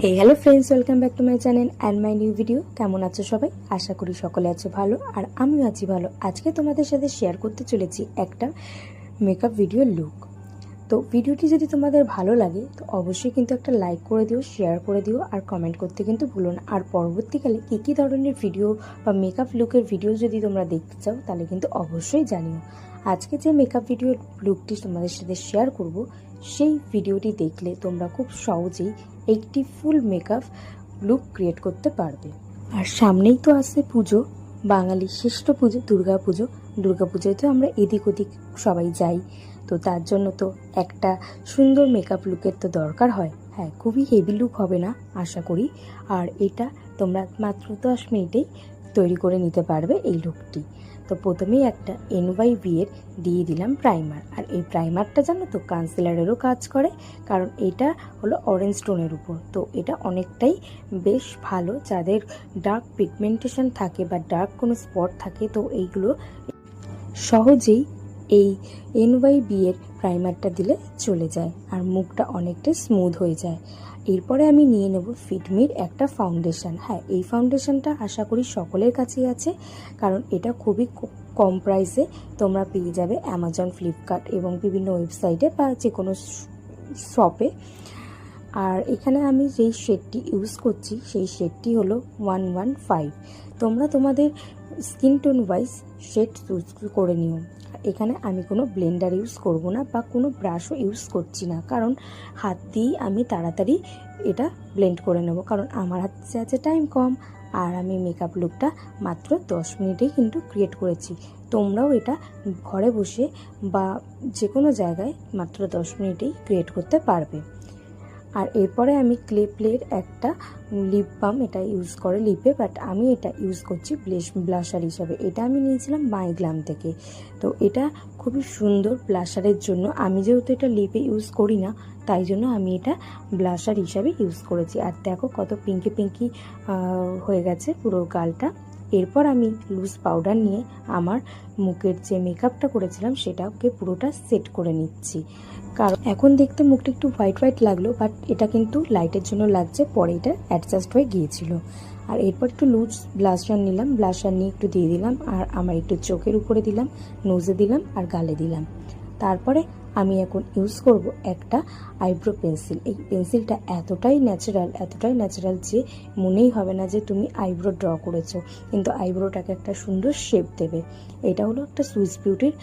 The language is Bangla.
Hey hello friends, welcome back to my channel and my new video. কেমন আছো সবাই? আশা করি সকলে আছো ভালো, আর আমিও আছি ভালো। আজকে তোমাদের সাথে শেয়ার করতে চলেছি একটা মেকআপ ভিডিও লুক। তো ভিডিওটি যদি তোমাদের ভালো লাগে তো অবশ্যই কিন্তু একটা লাইক করে দিও, শেয়ার করে দিও, আর কমেন্ট করতে কিন্তু ভুলো না। আর পরবর্তীকালে কী কী ধরনের ভিডিও বা মেকআপ লুকের ভিডিও যদি তোমরা দেখতে চাও তাহলে কিন্তু অবশ্যই জানিও। আজকে যে মেকআপ ভিডিও লুকটি তোমাদের সাথে শেয়ার করব, সেই ভিডিওটি দেখলে তোমরা খুব সহজেই একটি ফুল মেকআপ লুক ক্রিয়েট করতে পারবে। আর সামনেই তো আসছে পুজো, বাঙালির শ্রেষ্ঠ পুজো দুর্গা পুজো। দুর্গা পুজোয় তো আমরা এদিক ওদিক সবাই যাই, তো তার জন্য তো একটা সুন্দর মেকআপ লুকের তো দরকার হয়। হ্যাঁ, খুবই হেভি লুক হবে না আশা করি। আর এটা তোমরা মাত্র 10 মিনিটেই তৈরি করে নিতে পারবে এই লুকটি। তো প্রথমেই একটা NYB এর দিয়ে দিলাম প্রাইমার। আর এই প্রাইমারটা জানো তো কনসিলারেরও কাজ করে, কারণ এটা হলো অরেঞ্জ টোনের উপর। তো এটা অনেকটাই বেশ ভালো যাদের ডার্ক পিগমেন্টেশন থাকে বা ডার্ক কোনো স্পট থাকে, তো এইগুলো সহজেই এই NYB এর প্রাইমারটা দিলে চলে যায় আর মুখটা অনেকটাই স্মুথ হয়ে যায়। এরপরে আমি নিয়ে নেব ফিটমির একটা ফাউন্ডেশন। হ্যাঁ, এই ফাউন্ডেশনটা আশা করি সকলের কাছেই আছে, কারণ এটা খুবই কম প্রাইসে তোমরা পেয়ে যাবে অ্যামাজন, ফ্লিপকার্ট এবং বিভিন্ন ওয়েবসাইটে বা যে কোনো শপে। আর এখানে আমি যেই শেডটি ইউজ করছি সেই শেডটি হলো 115। তোমরা তোমাদের skin tone wise shade choose করে নিও। এখানে আমি কোনো ব্লেন্ডার ইউজ করব না বা কোনো ব্রাশও ইউজ করছি না, কারণ হাত দিয়েই আমি তাড়াতাড়ি এটা ব্লেন্ড করে নেব, কারণ আমার হাতে আছে টাইম কম। আর আমি মেকআপ লুকটা মাত্র 10 মিনিটেই কিন্তু ক্রিয়েট করেছি। তোমরাও এটা ঘরে বসে বা যে কোনো জায়গায় মাত্র 10 মিনিটেই ক্রিয়েট করতে পারবে। আর এরপরে আমি ক্লেপ্লের একটা লিপ বাম এটা ইউজ করে লিপে, বাট আমি এটা ইউজ করছি ব্লাশার হিসাবে। এটা আমি নিয়েছিলাম মাইগ্লাম থেকে। তো এটা খুবই সুন্দর ব্লাশারের জন্য। আমি যেহেতু এটা লিপে ইউজ করি না, তাই জন্য আমি এটা ব্লাশার হিসাবে ইউজ করেছি। আর দেখো কত পিঙ্কি পিঙ্কি হয়ে গেছে পুরো গালটা। এরপর আমি লুজ পাউডার নিয়ে আমার মুখের যে মেকআপটা করেছিলাম সেটাকে পুরোটা সেট করে নিচ্ছি। কারণ এখন দেখতে মুখটা একটু হোয়াইট হোয়াইট লাগলো, বাট এটা কিন্তু লাইটের জন্য লাগছে, পরে এটা অ্যাডজাস্ট হয়ে গিয়েছিল। আর এরপর একটু লুজ ব্লাশার নিলাম, ব্লাশার নিয়ে একটু দিয়ে দিলাম, আর আমার একটু চোখের উপরে দিলাম, নোজে দিলাম, আর গালে দিলাম। তারপরে আমি এখন ইউজ করব একটা আইব্রো পেন্সিল। এই পেন্সিলটা এতটাই ন্যাচারাল যে মনেই হবে না যে তুমি আইব্রো ড্র করেছো, কিন্তু আইব্রোটাকে একটা সুন্দর শেপ দেবে। এটা হলো একটা সুইস বিউটির